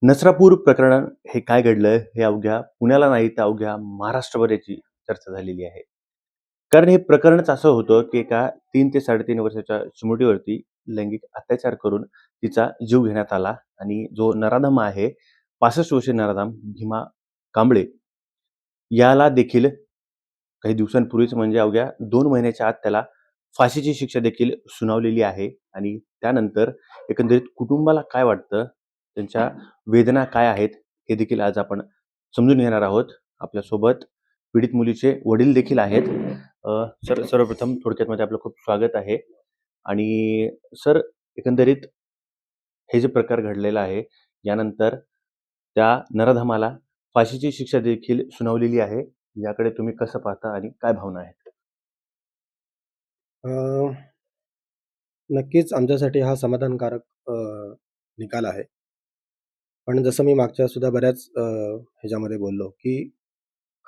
नसरापूर प्रकरण हे काय घडलं हे अवघ्या पुण्याला नाही तर अवघ्या महाराष्ट्रभर याची चर्चा झालेली आहे. कारण हे प्रकरणच असं होतं, की एका 3 ते 3.5 वर्षाच्या चिमुरडीवरती लैंगिक अत्याचार करून तिचा जीव घेण्यात आला आणि जो नराधम आहे 65 वर्षीय नराधम भीमा कांबळे याला देखील काही दिवसांपूर्वीच म्हणजे अवघ्या 2 महिन्याच्या आत त्याला फाशीची शिक्षा देखील सुनावलेली आहे आणि त्यानंतर एकंदरीत कुटुंबाला काय वाटतं, त्यांच्या वेदना काय आहेत, हे देखील आज आपण समजून घेणार आहोत. आपल्यासोबत पीडित मुलीचे वडील देखील आहेत. सर सर्वप्रथम थोडक्यात आपलं खूप स्वागत आहे आणि सर एकंदरीत हे जे प्रकार घडलेला आहे, यानंतर त्या नराधमाला फाशीची शिक्षा देखील सुनावलेली आहे. याकडे तुम्ही कसं पाहता आणि काय भावना आहेत? अ, नक्कीच आमच्यासाठी हा समाधानकारक निकाल आहे. पण जसं मी मागच्या सुद्धा बऱ्याच ह्याच्यामध्ये बोललो, की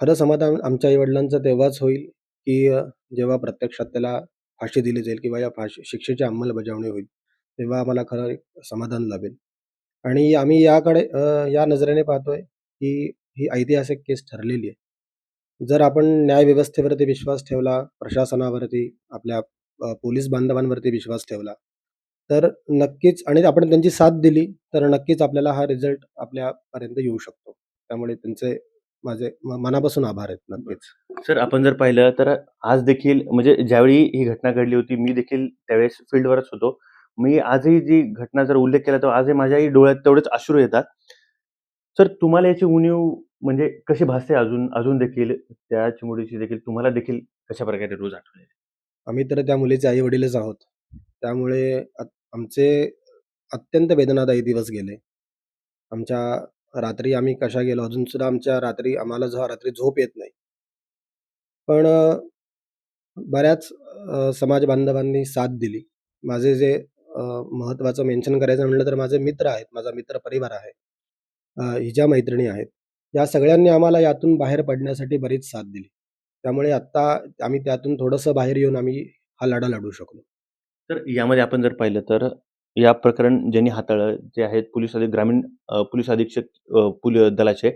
खरं समाधान आमच्या आई-वडिलांचं तेव्हाच होईल, की जेव्हा प्रत्यक्षात त्याला फाशी दिली जाईल किंवा या शिक्षेची अंमलबजावणी होईल. तेव्हा आम्हाला खरं एक समाधान लाभेल. आणि आम्ही याकडे या नजरेने पाहतोय, की ही ऐतिहासिक केस ठरलेली आहे. जर आपण न्यायव्यवस्थेवरती विश्वास ठेवला, प्रशासनावरती, आपल्या पोलीस बांधवांवरती विश्वास ठेवला, तर नक्कीच आणि आपण त्यांची साथ दिली, तर नक्कीच आपल्याला हा रिझल्ट आपल्यापर्यंत येऊ शकतो. त्यामुळे त्यांचे माझे मनापासून आभार आहेत नक्कीच. सर आपण जर पाहिलं तर आज देखील म्हणजे ज्यावेळी ही घटना घडली होती, मी देखील त्यावेळेस फील्डवरच होतो. मी आजही जी घटना जर उल्लेख केला, तर आजही माझ्याही डोळ्यात तेवढेच अश्रू येतात. सर तुम्हाला याची उणीव म्हणजे कशी भासते अजून अजून देखील त्या चिमुरडीची देखील तुम्हाला देखील कशाप्रकारे रोज आठवण येते? आम्ही तर त्या मुलीचे आई-वडीलच आहोत. त्यामुळे आमचे अत्यंत वेदनादायी दिवस गेले. आमच्या रात्री आम्ही कशा गेलो अजूनसुद्धा आमच्या रात्री आम्हाला रात्री झोप येत नाही. पण बऱ्याच समाज बांधवांनी साथ दिली. माझे जे महत्त्वाचं मेन्शन करायचं म्हटलं तर माझे मित्र आहेत, माझा मित्र परिवार आहे. हिच्या मैत्रिणी आहेत. या सगळ्यांनी आम्हाला यातून बाहेर पडण्यासाठी बरीच साथ दिली. त्यामुळे आत्ता आम्ही त्यातून थोडंसं बाहेर येऊन आम्ही हा लढा लढू शकलो. तर यामध्ये आपण जर पाहिलं तर या प्रकरण ज्यांनी हाताळलं ते आहेत ग्रामीण पोलीस अधीक्षक दलाचे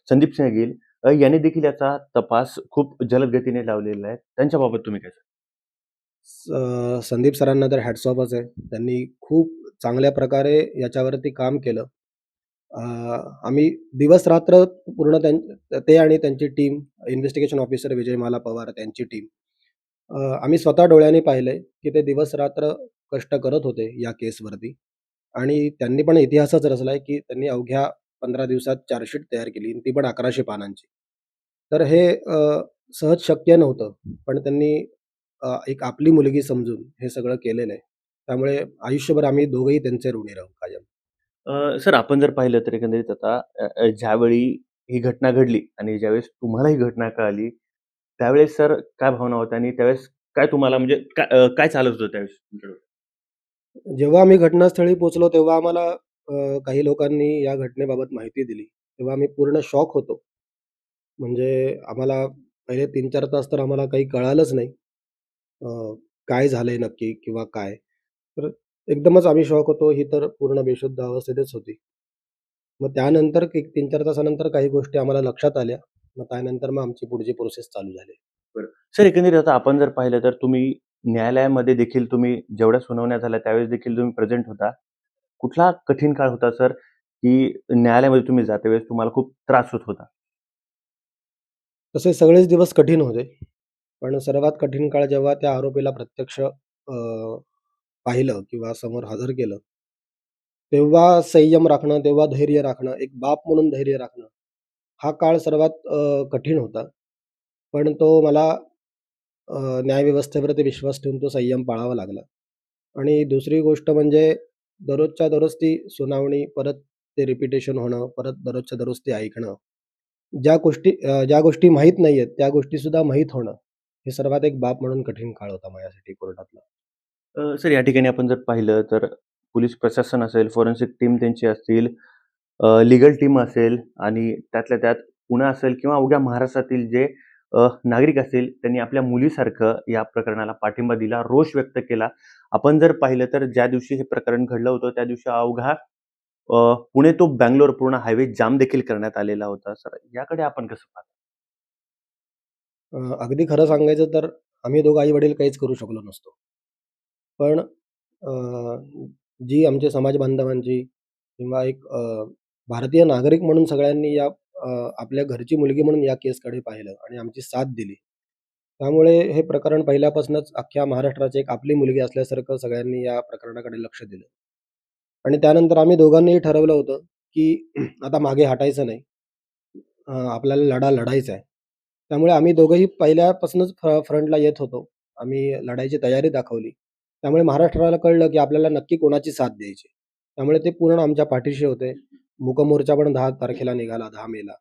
संदीप सिंह गिल यांनी देखील याचा तपास खूप जलद गतीने लावलेला आहे. त्यांच्याबाबत तुम्ही काय सांगाल? संदीप सरांना तर हॅट्स ऑफच आहे. त्यांनी खूप चांगल्या प्रकारे याच्यावरती काम केलं. अ, आम्ही दिवस-रात्र पूर्ण ते आणि त्यांची team, investigation officer Vijaymala Pawar त्यांची टीम. आम्ही स्वतः डोळ्यांनी पाहिलंय, की ते दिवस-रात्र कष्ट करत होते या केसवरती आणि त्यांनी पण इतिहासच रचलाय, की त्यांनी अवघ्या 15 दिवसात चार्जशीट तयार केली आणि ती पण 1100 पानांची. तर हे सहज शक्य नव्हतं. पण त्यांनी एक आपली मुलगी समजून हे सगळं केलेलं आहे. त्यामुळे आयुष्यभर आम्ही दोघंही त्यांचे ऋणी राहू कायम. सर आपण जर पाहिलं तर एकंदरीत आता ज्यावेळी ही घटना घडली आणि ज्यावेळेस तुम्हाला ही घटना कळाली, त्यावेळेस सर काय भावना होत्या आणि त्यावेळेस काय तुम्हाला म्हणजे काय चालत होतं त्यावेळेस तुमच्याकडे? जेव्हा आम्ही घटनास्थळी पोहोचलो तेव्हा आम्हाला काही लोकांनी या घटनेबाबत माहिती दिली. तेव्हा आम्ही पूर्ण शॉक होतो. म्हणजे आम्हाला पहिले 3-4 तास तर आम्हाला काही कळालंच नाही. अ, काय झालंय नक्की किंवा काय? तर एकदमच आम्ही शॉक होतो. ही तर पूर्ण बेशुद्ध अवस्थेतच होती. मग त्यानंतर एक 3-4 तासानंतर काही गोष्टी आम्हाला लक्षात आल्या. मग त्यानंतर मग आमची पुढची प्रोसेस चालू झाली. बरं. सर एकंदरीत आता आपण जर पाहिलं तर तुम्ही न्यायालयामध्ये देखील तुम्ही जेवढ्या सुनावण्या झाल्या त्यावेळेस देखील तुम्ही प्रेझेंट होता. कुठला कठीण काळ होता सर, की न्यायालयामध्ये तुम्ही जाते वेळेस तुम्हाला खूप त्रास होत होता? तसे सगळेच दिवस कठीण होते. पण सर्वात कठीण काळ जेव्हा त्या आरोपीला प्रत्यक्ष पाहिलं किंवा समोर हजर केलं, तेव्हा संयम राखणं, तेव्हा धैर्य राखणं, एक बाप म्हणून धैर्य राखणं, हा काळ सर्वात कठीण होता. पण तो मला न्यायव्यवस्थेवरती विश्वास ठेवून तो संयम पाळावा लागला. आणि दुसरी गोष्ट म्हणजे दररोजच्या दररोज ती सुनावणी, परत ते रिपिटेशन होणं, परत दररोजच्या दररोज ते ऐकणं. ज्या गोष्टी माहीत नाहीयेत, त्या गोष्टीसुद्धा माहीत होणं, हे सर्वात एक बाप म्हणून कठीण काळ होता माझ्यासाठी कोर्टातला. सर या ठिकाणी आपण जर पाहिलं तर पोलीस प्रशासन असेल, फॉरेन्सिक टीम त्यांची असतील, लीगल टीम असेल आणि त्यातल्या त्यात पुणे असेल किंवा अवघ्या महाराष्ट्रातील जे नागरिक असतील, त्यांनी आपल्या मुलीसारखं या प्रकरणाला पाठिंबा दिला, रोष व्यक्त केला. आपण जर पाहिलं तर ज्या दिवशी हे प्रकरण घडलं होतं, त्या दिवशी अवघा पुणे टू बंगलोर पूर्ण हायवे जाम देखील करण्यात आलेला होता. सर याकडे आपण कसं पाहता? अगदी खरं सांगायचं तर आम्ही दोघं आई-वडील काहीच करू शकलो नसतो. पण अ, जी आमच्या समाज बांधवांची किंवा एक भारतीय नागरिक म्हणून सगळ्यांनी आपल्या घरची मुलगी म्हणून या केसकडे पाहिलं आणि आमची साथ दिली. त्यामुळे हे प्रकरण पहिल्यापासूनच अख्ख्या महाराष्ट्राची एक आपली मुलगी असल्यासारखं सगळ्यांनी या प्रकरणाकडे लक्ष दिलं. आणि त्यानंतर आम्ही दोघांनीही ठरवलं होतं, की आता मागे हटायचं नाही. आपल्याला लढा लढायचा आहे. त्यामुळे आम्ही दोघंही पहिल्यापासूनच फ्रंटला येत होतो. आम्ही लढायची तयारी दाखवली. त्यामुळे महाराष्ट्राला कळलं, की आपल्याला नक्की कोणाची साथ द्यायची. त्यामुळे ते पूर्ण आमच्या पाठीशी होते. मूकमोर्चा पण 10 तारखेला निघाला, 10 मेला.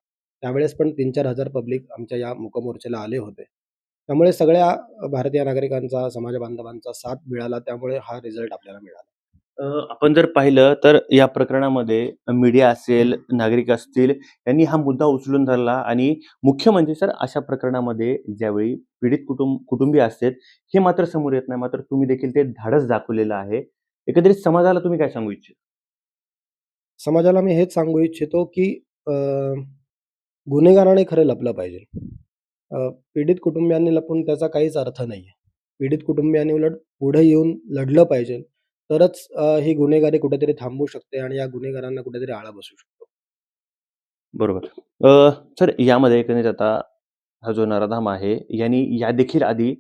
त्यावेळेस पण 3-4 हजार पब्लिक आमच्या या मूकमोर्चाला आले होते. त्यामुळे सगळ्या भारतीय नागरिकांचा, समाज बांधवांचा साथ मिळाला. त्यामुळे हा रिझल्ट आपल्याला मिळाला. आपण जर पाहिलं तर या प्रकरणामध्ये मीडिया असेल, नागरिक असतील यांनी हा मुद्दा उचलून धरला आणि मुख्य म्हणजे सर अशा प्रकरणामध्ये ज्यावेळी पीडित कुटुंबीय असतात, हे मात्र समोर येत नाही. मात्र तुम्ही देखील ते धाडस दाखवलेलं आहे. एकंदरीत समाजाला तुम्ही काय सांगू इच्छिता? समाजाला मी हेच सांगू इच्छितो, की अ, गुन्हेगाराने खरं लपलं पाहिजे. पीडित कुटुंबियांनी लपून त्याचा काहीच अर्थ नाहीये. पीडित कुटुंबियांनी उलट पुढे येऊन लढलं पाहिजे. तरच ही गुन्हेगारी कुठेतरी थांबू शकते आणि या गुन्हेगारांना कुठेतरी आळा बसू शकतो. बरोबर. सर यामध्ये एकंदरीत आता हा जो नराधाम आहे, यांनी यादेखील आधी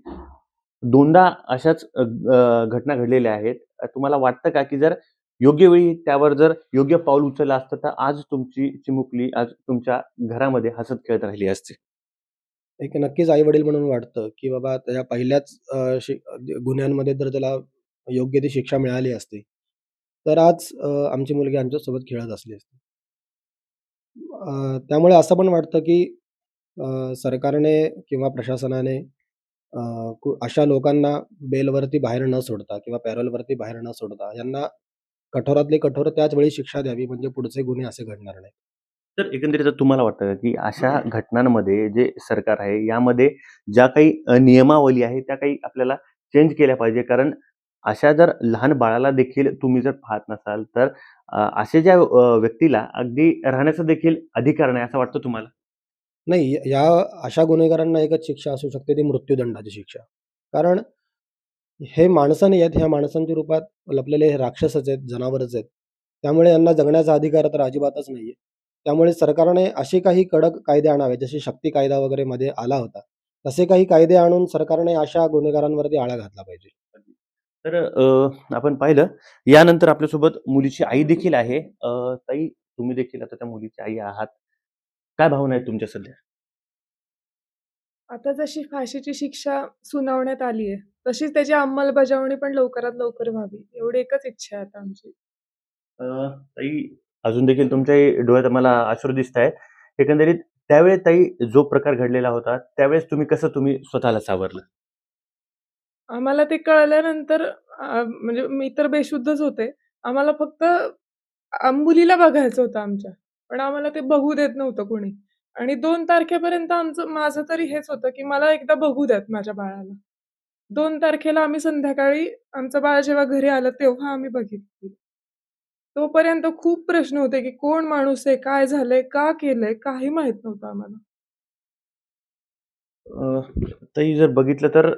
दोनदा अशाच घटना घडलेल्या आहेत. तुम्हाला वाटतं का, की जर योग्य वेळी त्यावर जर योग्य पाऊल उचललं असतं, तर आज तुमची चिमुकली आज तुमच्या घरामध्ये हसत-खेळत राहिली असती? एक नक्कीच आई-वडील म्हणून वाटतं, की बाबा त्याच्या पहिल्याच गुन्ह्यांमध्ये जर त्याला योग्य ती शिक्षा मिळाली असती, तर आज आमची मुलगी आमच्यासोबत खेळत असली असती. त्यामुळे असं पण वाटतं, की सरकारने किंवा प्रशासनाने अ, अशा लोकांना बेलवरती बाहेर न सोडता किंवा पॅरोलवरती बाहेर न सोडता यांना कठोरातली कठोर त्याच वेळी शिक्षा द्यावी म्हणजे पुढचे गुन्हे असे घडणार नाहीत. तर एकंदरीत तुम्हाला वाटतं का, की अशा घटनांमध्ये जे सरकार आहे, यामध्ये ज्या काही नियमावली आहे, त्या काही आपल्याला चेंज केल्या पाहिजे? कारण अशा जर लहान बाळाला देखील तुम्ही जर पाहत नसाल, तर अशा ज्या व्यक्तीला अगदी राहण्याचा देखील अधिकार नाही, असं वाटतं तुम्हाला? नाही, या अशा गुन्हेगारांना एकच शिक्षा असू शकते ती मृत्यूदंडाची शिक्षा. कारण हे माणसं नाही आहेत, ह्या माणसांच्या रूपात लपलेले हे राक्षसच आहेत, जनावरच आहेत. त्यामुळे यांना जगण्याचा अधिकार तर अजिबातच नाहीये. त्यामुळे सरकारने असे काही कडक कायदे आणावे, जसे शक्ती कायदा वगैरे मध्ये आला होता. तसे काही कायदे आणून सरकारने अशा गुन्हेगारांवरती आळा घातला पाहिजे. तर आपण पाहिलं यानंतर आपल्यासोबत मुलीची आई देखील आहे. ताई तुम्ही देखील आता त्या मुलीची आई आहात. काय भावना आहेत तुमच्या सध्या? आता जशी फाशीची शिक्षा सुनावण्यात आली आहे, तशीच त्याची अंमलबजावणी पण लवकरात लवकर व्हावी, एवढी एकच इच्छा आहे आता आमची. ताई अजून देखील तुमच्या डोळ्यात मला अश्रू दिसतायत. एकंदरीत त्यावेळेस ताई जो प्रकार घडलेला होता, त्यावेळेस तुम्ही स्वतःला सावरलं? आम्हाला ते कळल्यानंतर म्हणजे मी तर बेशुद्धच होते. आम्हाला फक्त मुलीला बघायचं होतं आमच्या. पण आम्हाला ते बघू देत नव्हतं कोणी. आणि 2 तारखेपर्यंत माझं तरी हेच होतं, की मला एकदा बघू द्यात माझ्या बाळाला. 2 तारखेला आम्ही संध्याकाळी आमचं बाळ जेव्हा घरी आलं तेव्हा आम्ही बघितली. तोपर्यंत खूप प्रश्न होते, की कोण माणूस आहे? काय झालंय? का केलंय? काही माहीत नव्हतं आम्हाला. अ, ताई जर बघितलं तर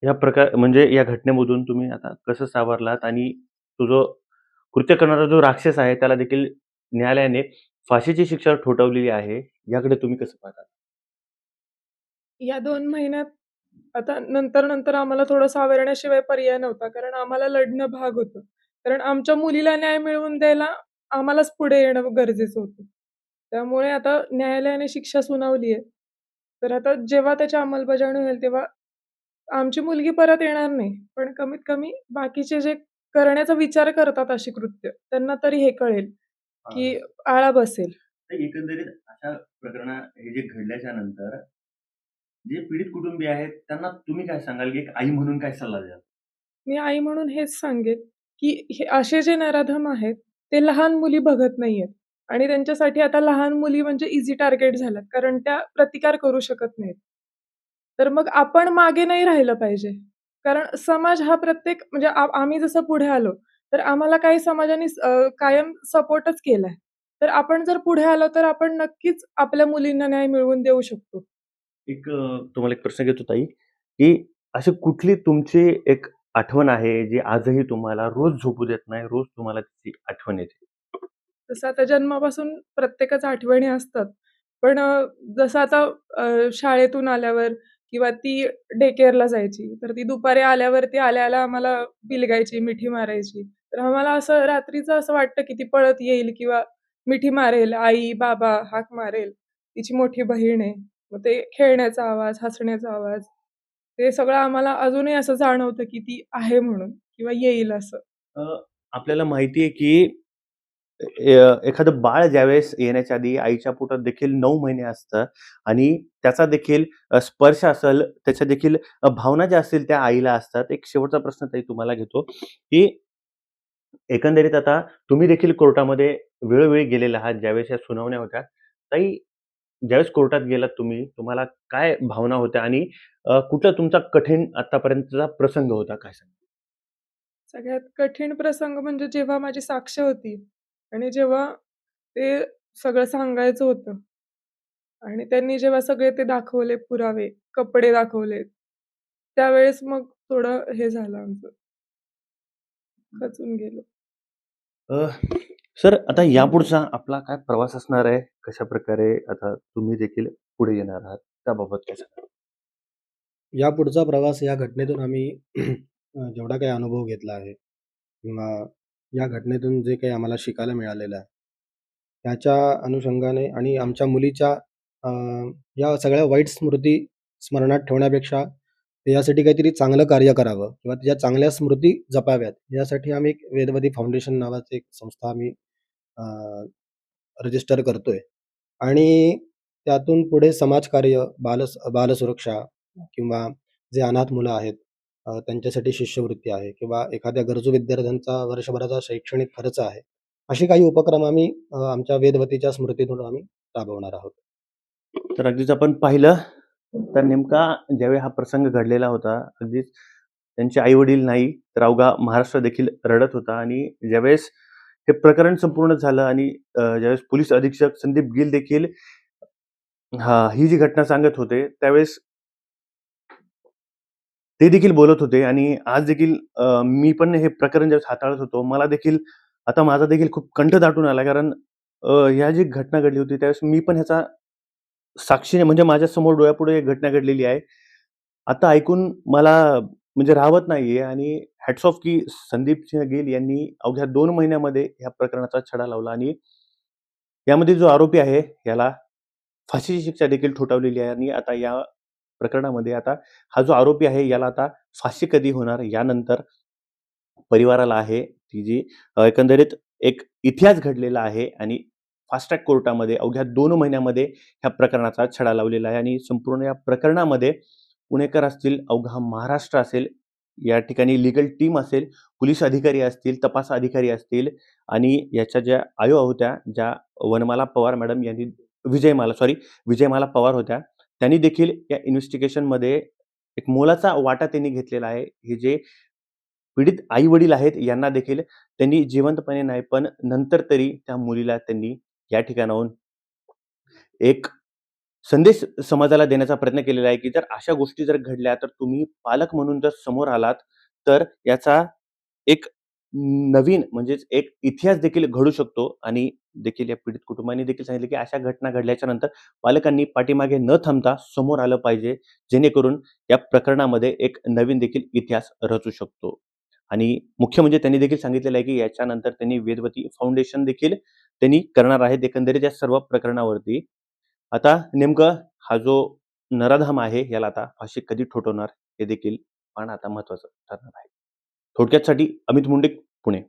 या प्रकार म्हणजे या घटनेमधून तुम्ही आता कसं सावरलात आणि तो जो कृत्य करणारा जो राक्षस आहे, त्याला देखील न्यायालयाने फाशीची शिक्षा ठोठावलेली आहे. याकडे तुम्ही कसं पाहता? या 2 महिन्यात आता नंतर आम्हाला थोडं सावरण्याशिवाय पर्याय नव्हता. कारण आम्हाला लढणं भाग होतं. कारण आमच्या मुलीला न्याय मिळवून द्यायला आम्हालाच पुढे येणं गरजेचं होतं. त्यामुळे आता न्यायालयाने शिक्षा सुनावली आहे. तर आता जेव्हा त्याची अंमलबजावणी होईल तेव्हा आमची मुलगी परत येणार नाही. पण कमीत कमी बाकीचे जे करण्याचा विचार करतात अशी कृत्य, त्यांना तरी हे कळेल, हां. की आळा बसेल. तर एकंदरीत अशा प्रकरण हे जे घडल्याच्या नंतर जे पीडित कुटुंबीय आहेत, त्यांना तुम्ही काय सांगाल, की एक आई म्हणून काय सल्ला द्याल? मी आई म्हणून हेच सांगेन, की हे असे जे नराधम आहेत, ते लहान मुली बघत नाहीयेत आणि त्यांच्यासाठी आता लहान मुली म्हणजे ईझी टार्गेट झाल्यात. कारण त्या प्रतिकार करू शकत नाहीत. तर मग आपण मागे नाही राहिलं पाहिजे. कारण समाज हा प्रत्येक म्हणजे आम्ही जसं पुढे आलो, तर आम्हाला काही समाजाने कायम सपोर्टच केलाय. तर आपण जर पुढे आलो तर आपण नक्कीच आपल्या मुलींना न्याय मिळवून देऊ शकतो. तुम्हाला एक प्रश्न घेतो ताई, की अशी कुठली तुमची एक आठवण आहे, जी आजही तुम्हाला रोज झोपू देत नाही, रोज तुम्हाला तिची आठवण येते? तसं आता जन्मापासून प्रत्येकाच्या आठवणी असतात. पण जसं आता शाळेतून आल्यावर किंवा ती डे केअरला जायची, तर ती दुपारी आल्यावरती आल्या-आल्या आम्हाला बिलगायची, मिठी मारायची. तर आम्हाला असं रात्रीचं असं वाटतं, की ती पळत येईल किंवा मिठी मारेल, आई, बाबा हाक मारेल. तिची मोठी बहीण आहे. मग ते खेळण्याचा आवाज, हसण्याचा आवाज, ते सगळं आम्हाला अजूनही असं जाणवतं, की ती आहे म्हणून किंवा येईल असं. अ, आपल्याला माहिती आहे, की एखादं बाळ ज्यावेळेस येण्याच्या आधी आईच्या पोटात देखील 9 महिने असतं आणि त्याचा देखील स्पर्श असेल, त्याच्या देखील भावना ज्या असतील त्या आईला असतात. एक शेवटचा प्रश्न ताई तुम्हाला घेतो, की एकंदरीत आता तुम्ही देखील कोर्टामध्ये वेळोवेळी गेलेले आहात, ज्यावेळेस या सुनावण्या होत्या. ताई, ज्यावेळेस कोर्टात गेलात तुम्ही, तुम्हाला काय भावना होत्या आणि कुठला तुमचा कठीण आत्तापर्यंतचा प्रसंग होता? काय सांगाल? सगळ्यात कठीण प्रसंग म्हणजे जेव्हा माझी साक्ष होती आणि जेव्हा ते सगळं सांगायचं होतं आणि त्यांनी जेव्हा सगळे ते दाखवले पुरावे, कपडे दाखवले, त्यावेळेस मग थोडं हे झालं आमचं, खचून गेलो. अ, सर, आता यापुढचा आपला काय प्रवास असणार आहे? कशाप्रकारे आता तुम्ही देखील पुढे येणार आहात? त्याबाबत काय सांगाल? यापुढचा प्रवास या घटनेतून आम्ही जेवढा काही अनुभव घेतला आहे किंवा या घटनेतून जे काही आम्हाला शिकायला मिळालेलं आहे, त्याच्या अनुषंगाने आणि आमच्या मुलीच्या अ, या सगळ्या वाईट स्मृती स्मरणात ठेवण्यापेक्षा यासाठी काहीतरी चांगलं कार्य करावं किंवा तिच्या चांगल्या स्मृती जपाव्यात, यासाठी आम्ही एक वेदवती फाउंडेशन नावाची एक संस्था आम्ही रजिस्टर करतोय आणि त्यातून पुढे समाजकार्य, बालसुरक्षा किंवा जे अनाथ मुलं आहेत त्यांच्यासाठी शिष्यवृत्ती आहे किंवा एखाद्या गरजू विद्यार्थ्यांचा वर्षभराचा शैक्षणिक खर्च आहे. असे काही उपक्रम आम्ही आमच्या वेदवतीच्या स्मृतीतून आम्ही राबवणार आहोत. तर अगदीच आपण पाहिलं, तर नेमका ज्यावेळी हा प्रसंग घडलेला होता, अगदीच त्यांचे आई-वडील नाही, तर अवघा महाराष्ट्र देखील रडत होता आणि ज्यावेळेस हे प्रकरण संपूर्ण झालं आणि ज्यावेळेस पोलीस अधीक्षक संदीप गिल देखील ही जी घटना सांगत होते, त्यावेळेस ते देखील बोलत होते आणि आज देखील मी पण हे प्रकरण ज्यावेळेस हाताळत होतो, मला देखील आता माझा देखील खूप कंठ दाटून आला. कारण ह्या जी घटना घडली होती, त्यावेळेस मी पण ह्याचा साक्षीने म्हणजे माझ्यासमोर डोळ्यापुढे एक घटना घडलेली आहे. आता ऐकून मला म्हणजे राहवत नाहीये आणि हॅट्स ऑफ की संदीप सिंह गिल यांनी अवघ्या 2 महिन्यामध्ये ह्या प्रकरणाचा छडा लावला आणि यामध्ये जो आरोपी आहे, याला फाशीची शिक्षा देखील ठोठावलेली आहे आणि आता या प्रकरणामध्ये आता हा जो आरोपी आहे, याला आता फाशी कधी होणार यानंतर परिवाराला आहे, ती जी एकंदरीत एक इतिहास घडलेला आहे आणि फास्ट ट्रॅक कोर्टामध्ये अवघ्या 2 महिन्यामध्ये ह्या प्रकरणाचा छडा लावलेला आहे आणि संपूर्ण या प्रकरणामध्ये पुणेकर असतील, अवघा महाराष्ट्र असेल, या ठिकाणी लीगल टीम असेल, पोलीस अधिकारी असतील, तपास अधिकारी असतील आणि याच्या ज्या आयो होत्या, ज्या वनमाला पवार मॅडम यांनी विजयमाला पवार होत्या. त्यांनी देखील या इन्व्हेस्टिगेशनमध्ये एक मोलाचा वाटा त्यांनी घेतलेला आहे. हे जे पीडित आई-वडील आहेत, यांना देखील त्यांनी जिवंतपणे नाही, पण नंतर तरी त्या मुलीला त्यांनी या ठिकाणाहून एक संदेश समाजाला देण्याचा प्रयत्न केलेला आहे, की जर अशा गोष्टी जर घडल्या, तर तुम्ही पालक म्हणून जर समोर आलात, तर याचा एक नवीन म्हणजेच एक इतिहास देखील घडू शकतो आणि देखील या पीडित कुटुंबाने देखील सांगितलं, की अशा घटना घडल्याच्या नंतर पालकांनी पाठीमागे न थांबता समोर आलं पाहिजे, जेणेकरून या प्रकरणामध्ये एक नवीन देखील इतिहास रचू शकतो. आणि मुख्य म्हणजे त्यांनी देखील सांगितलेलं आहे, की याच्यानंतर त्यांनी वेदवती फाउंडेशन देखील त्यांनी करणार आहेत एकंदरीत या सर्व प्रकरणावरती. आता नेमकं हा जो नराधम आहे, याला आता फाशी कधी ठोठावणार हे देखील पाहणं आता महत्त्वाचं ठरणार आहे. थोडक्यातसाठी अमित मुंडे, पुणे.